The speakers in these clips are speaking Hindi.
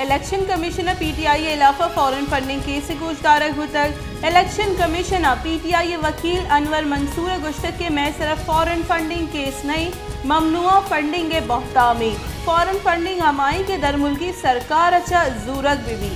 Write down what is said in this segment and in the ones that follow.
इलेक्शन कमिश्नर पीटीआई इलाफा फॉरेन फंडिंग केस से गुजदार गुतर इलेक्शन कमिश्नर पीटीआई वकील अनवर मंसूर गुश्तक के मैं सिर्फ फॉरेन फंडिंग केस नहीं ममनुआ फंडिंग के बहता में फॉरेन फंडिंग हमाई के दरमुल्की सरकार अच्छा जरूरत भी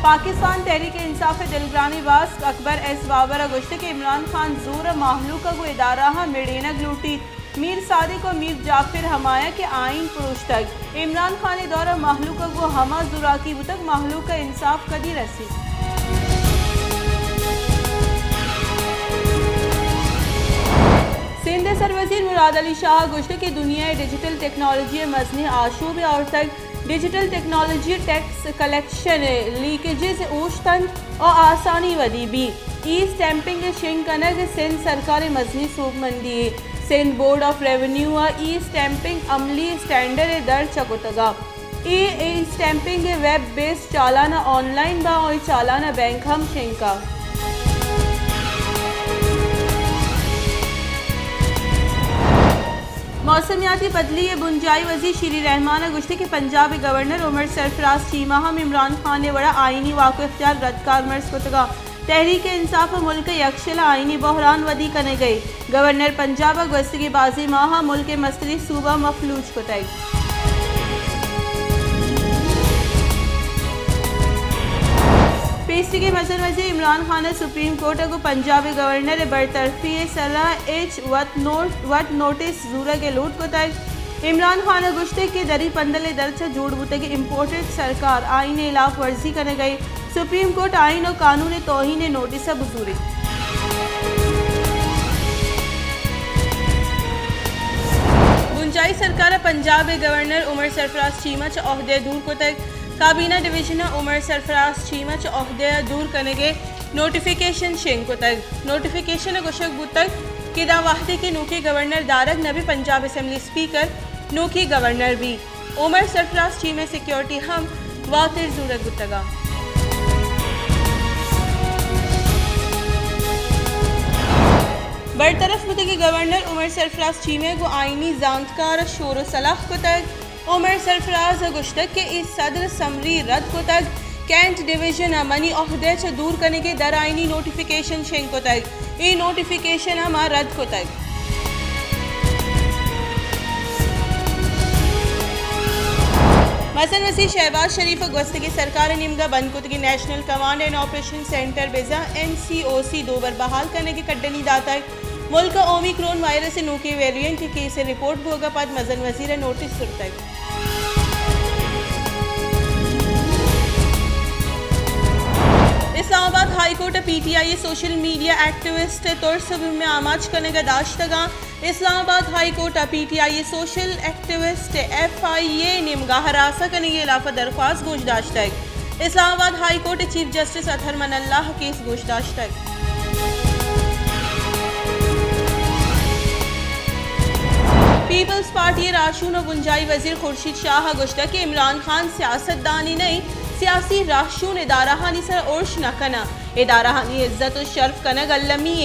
पाकिस्तान तहरीक इंसाफ दिलग्रानी वास्क अकबर एस बाबर गुश्त के इमरान खान जोर महलूका को इदारा मेडेनक लूटी मीर सादिक और मीर जाफिर हमाया के आइन पुरुष तक इमरान खान दौरा महलूका को हमा जुरा की तक महलूका इंसाफ कदी रसी सिंध सरवजीर मुराद अली शाह गुश्त की दुनिया डिजिटल टेक्नोलॉजी मजनी आशूब और तक digital technology tax collection leakages ऊशतन और आसानी वदी भी ई स्टैंपिंग शिंग कनक सिंध सरकार मजनी सूबमंदी Sindh board of revenue e stamping अमली स्टैंडर्ड दर चकोतगा ई स्टैंपिंग वेब बेस्ड चालाना ऑनलाइन बा और चालाना बैंक हम शिंका मौसमियाती बदली बुंजाई वजीर श्री रहमान गुश्ती के पंजाबी गवर्नर उमर सरफराज चीमा हम इमरान खान ने बड़ा आइनी वाक़ इख्तियार रद्दकार मर्ज कुतगा तहरीक इंसाफ मुल्क यकशला आइनी बहरान वदी कने गई गवर्नर पंजाब गस्ती बाजी माह मुल्क मस्तरी सूबा मफलूज कुतई पेशी के मसर वजीर इमरान खान सुप्रीम कोर्ट को पंजाबी गवर्नर बरतरफी सलाह एच वट नोटिस जूरा के लूट को तक इमरान खान गुश्ते के दरी पंदले दरचा जोड़ बुते के इम्पोर्टेड सरकार आइन इलाफ वर्जी करने गई सुप्रीम कोर्ट आइन और कानून तौहीन नोटिस बुजूरी बुंजाई सरकार पंजाब गवर्नर उमर सरफराज चीमा च ओहदे दूर को तक काबीना डिवीजन उमर सरफराज चीमा च ओहदे दूर करने के नोटिफिकेशन शेंग को तक नोटिफिकेशन गुशक बुतक किदा वाहदे के नूखे गवर्नर दारग नबी पंजाब असेंबली स्पीकर नूखी गवर्नर भी उमर सरफराज चीमा सिक्योरिटी हम वातिर जूरत बुतगा बरतरफ बुते के गवर्नर उमर सरफराज चीमे को आइनी जानकार शोर सलाह को तक उमर सरफराज गुश्तक के इस सदर समरी रद्द को तक कैंट डिवीजन मनी ओहदे से दूर करने के दर आइनी नोटिफिकेशन शेंग को तक ये नोटिफिकेशन हमा रद्द को तक मसन वसी शहबाज शरीफ गस्त की सरकार निमगा बंद कुत की national command and operation center बेजा NCOC दोबर बहाल करने के कड्डनी दाता मुल्क ओमिक्रॉन वायरस से नूके वेरिएंट के केस से रिपोर्ट भोगा पद मजन वजीर नोटिस सुरता Islamabad high court PTI social media activist तुर्सब में आमाज करने का दाश्तगा Islamabad high court PTI social activist FIA निमगा हरासा करने के इलाफा दरख्वास्त गोशदाश्त Islamabad high court chief justice Athar Minallah case गोशदाश्त पीपल्स पार्टी राशून और गुंजाई वजीर खुर्शीद शाह गुश्ता के इमरान खान सियासतदानी नहीं सियासी राशून इदाराहानी सर ओर्श न कना इदाराहानी इज्जत और शर्फ कना गल्लमी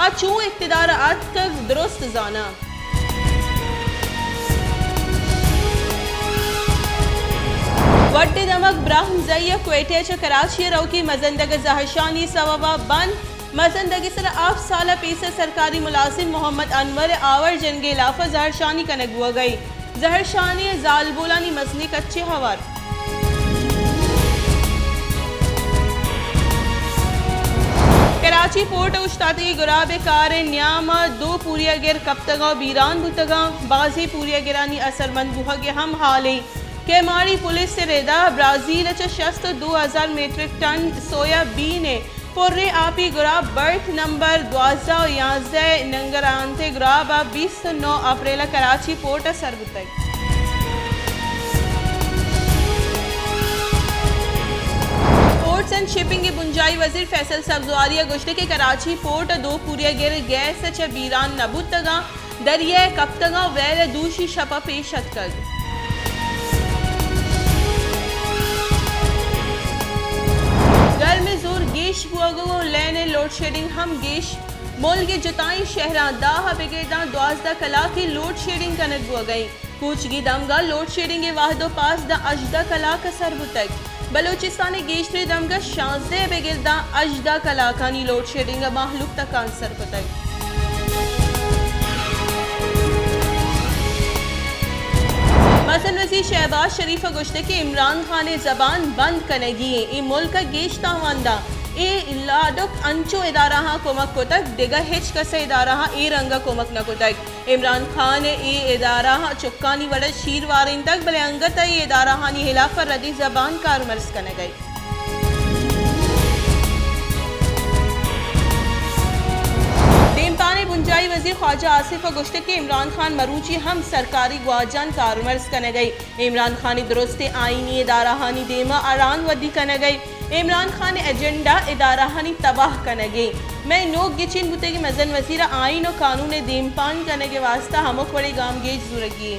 आचू इक्तदार आत तक दुरुस्त जाना वड्डे दमक ब्राह्म जैया क्वेटे च कराची रो की मजंदग जहरशानी सवाबा बंद मजंदगी सर 8 साल पीछे सरकारी मुलाजिम मोहम्मद अनवर आवर जंगे इलाफा जहरशानी कनक हुआ गई जहरशानी जालबोलानी मसनी कच्चे हवार कराची पोर्ट उश्ताती गुराब कार न्याम 2 पूरिया गिर कप्तगा बीरान बुतगा बाजी पूरिया गिरानी असरमंद बुहा के हम हाले केमाड़ी पुलिस से रेदा ब्राजील च शस्त 2000 मीट्रिक टन सोयाबीन पुर्रे आपी गुराब बर्थ नंबर 1211 नंगरानते गुराब 29 अप्रैल कराची पोर्ट सरबुतक पोर्ट्स एंड शिपिंग के बुंजाई वजीर फैसल सब्जवारिया गुश्ते के कराची पोर्ट 2 पूरिया गिर गैस च बीरान नबुतगा दरिया कप्तगा वैल दूशी शपा पेशत कर गर्म में जोर गेश बुआगो लेने लोड शेडिंग हम गेश मोल के जुताई शहरा दाह बिगेदा 12 कलाक की लोड शेडिंग कनक बुआ गई कुछ की दमगा लोड शेडिंग के वाहदो पास द अजदा कलाक सरबुतक बलोचिस्तान गेशरे दमगा 16 बिगेदा अजदा कलाकानी लोड शेडिंग माहलुक तक सरबुतक मसन वज़ीर शहबाज शरीफ गुश्ते के इमरान खान जबान बंद कनेगी ए मुल्क गेश तावांदा ए लाडक अंचो इदारा कोमक को तक दिगा हिच कसे इदारा ए रंगा कोमक न को तक इमरान खान ए इदारा चुक्कानी वड़ शीरवारिन तक भले अंगत ए इदारा हानी हिलाफ रदी जबान कारमर्स कने गई देमपाने बुंजाई वजीर ख्वाजा आसिफ गुश्ते के इमरान खान मरूची हम सरकारी ग्वाजान कारमर्स कने गई इमरान खानी दुरुस्त आईनी इदारा हानी देमा आरान वदी कने गई इमरान खान एजेंडा इदारा हानी तबाह कने गई मैं नोक गिचिन बुते की मजन वजीर आईन और कानून देमपान कने के वास्ता हमक बड़े गाम गेज जुरगी